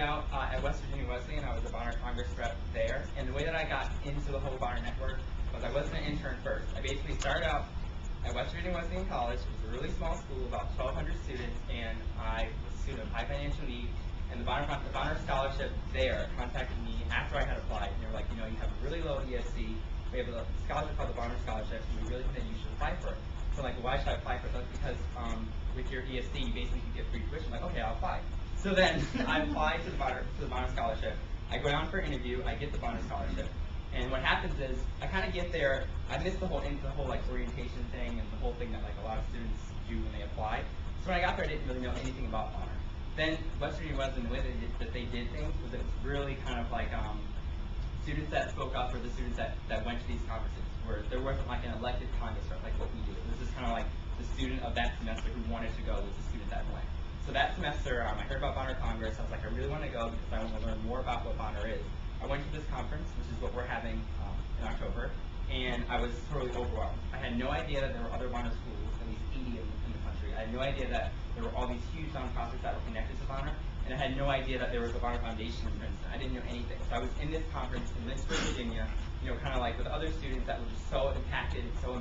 out at West Virginia Wesleyan. I was a Bonner Congress rep there, and the way that I got into the whole Bonner network was I wasn't an intern first. I basically started out at West Virginia Wesleyan College. It was a really small school, about 1,200 students, and I was a student of high financial need. And the Bonner Scholarship there contacted me after I had applied. And they were like, you know, you have a really low ESC. We have a scholarship called the Bonner Scholarship, and we really think that you should apply for it. So I'm like, well, why should I apply for it? That's because with your ESC, you basically can get free tuition. I'm like, okay, I'll apply. So then I applied to the Bonner Scholarship. I go down for an interview. I get the Bonner Scholarship. And what happens is, I kind of get there. I missed the whole like orientation thing and the whole thing that like a lot of students do when they apply. So when I got there, I didn't really know anything about Bonner. Then West Virginia Wesleyan, the way that they did things was it was really kind of like students that spoke up were the students that went to these conferences, where there wasn't like an elected congress rep like what we do. It was just kind of like the student of that semester who wanted to go was the student that went. So that semester, I heard about Bonner Congress. I was like, I really want to go because I want to learn more about what Bonner is. I went to this conference, which is what we're having in October, and I was totally overwhelmed. I had no idea that there were other Bonner schools, at least 80 in the country. I had no idea that there were all these huge nonprofits that were connected to Bonner, and I had no idea that there was a Bonner Foundation in Princeton. I didn't know anything. So I was in this conference in Lynchburg, Virginia, you know, kind of like with other students that were just so impacted, so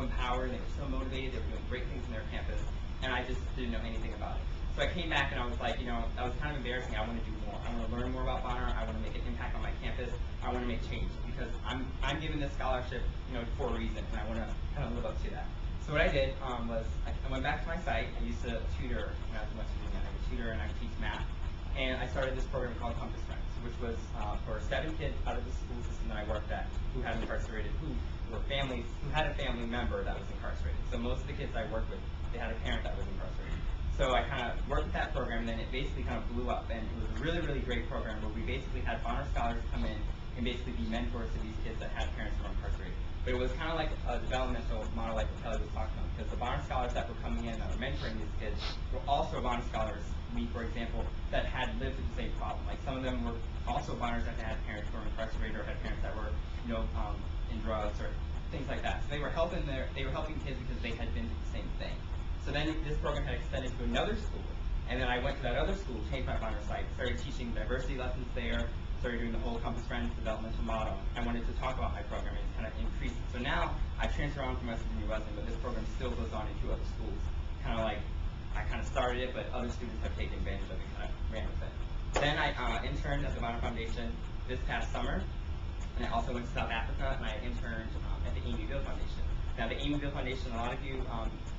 empowered, and they were so motivated. They were doing great things in their campus, and I just didn't know anything about it. So I came back and I was like, you know, that was kind of embarrassing. I want to do more. I want to learn more about Bonner. I want to make an impact on my campus. I want to make change because I'm given this scholarship, you know, for a reason, and I want to kind of live up to that. So what I did was I went back to my site. I used to tutor when I was in West Virginia. I would tutor and I would teach math, and I started this program called Compass Friends, which was for 7 kids out of the school system that I worked at who had incarcerated, who were families who had a family member that was incarcerated. So most of the kids I worked with, they had a parent that was incarcerated. So I kind of worked with that program, and then it basically kind of blew up, and it was a really, really great program where we basically had Bonner scholars come in and basically be mentors to these kids that had parents who were incarcerated. But it was kind of like a developmental model like what Kelly was talking about, because the Bonner scholars that were coming in that were mentoring these kids were also Bonner scholars, me for example, that had lived through the same problem. Like some of them were also Bonners that had parents who were incarcerated or had parents that were, you know, in drugs or things like that. So they were helping kids because they had been through the same thing. So then this program had extended to another school, and then I went to that other school, changed my Bonner site, started teaching diversity lessons there, started doing the whole Compass Friends developmental model. I wanted to talk about my program and kind of increase it. So now I transfer on from West Virginia Wesleyan, but this program still goes on in 2 other schools. Kind of like I kind of started it, but other students have taken advantage of it and kind of ran with it. Then I interned at the Bonner Foundation this past summer, and I also went to South Africa and I interned at the Amy Bill Foundation. Now the Amy Bill Foundation, a lot of you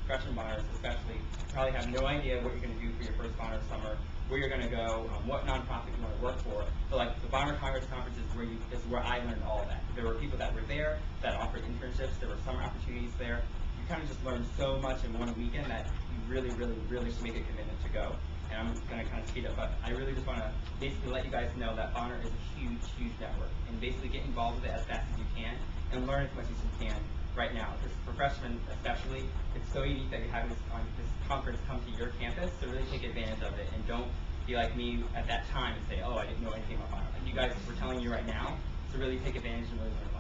freshman Bonners especially, probably have no idea what you're going to do for your first Bonner summer, where you're going to go, what nonprofit you want to work for. So like the Bonner Congress Conference is where I learned all of that. There were people that were there that offered internships. There were summer opportunities there. You kind of just learned so much in one weekend that you really, really, really should make a commitment to go. And I'm going to kind of speed up, but I really just want to basically let you guys know that Bonner is a huge, huge network. And basically get involved with it as fast as you can and learn as much as you can right now. Because for freshmen especially, it's so unique that you're having this conference come to your campus, so really take advantage of it and don't be like me at that time and say, oh, I didn't know anything about Bonner. Like you guys, we're telling you right now to really take advantage and really learn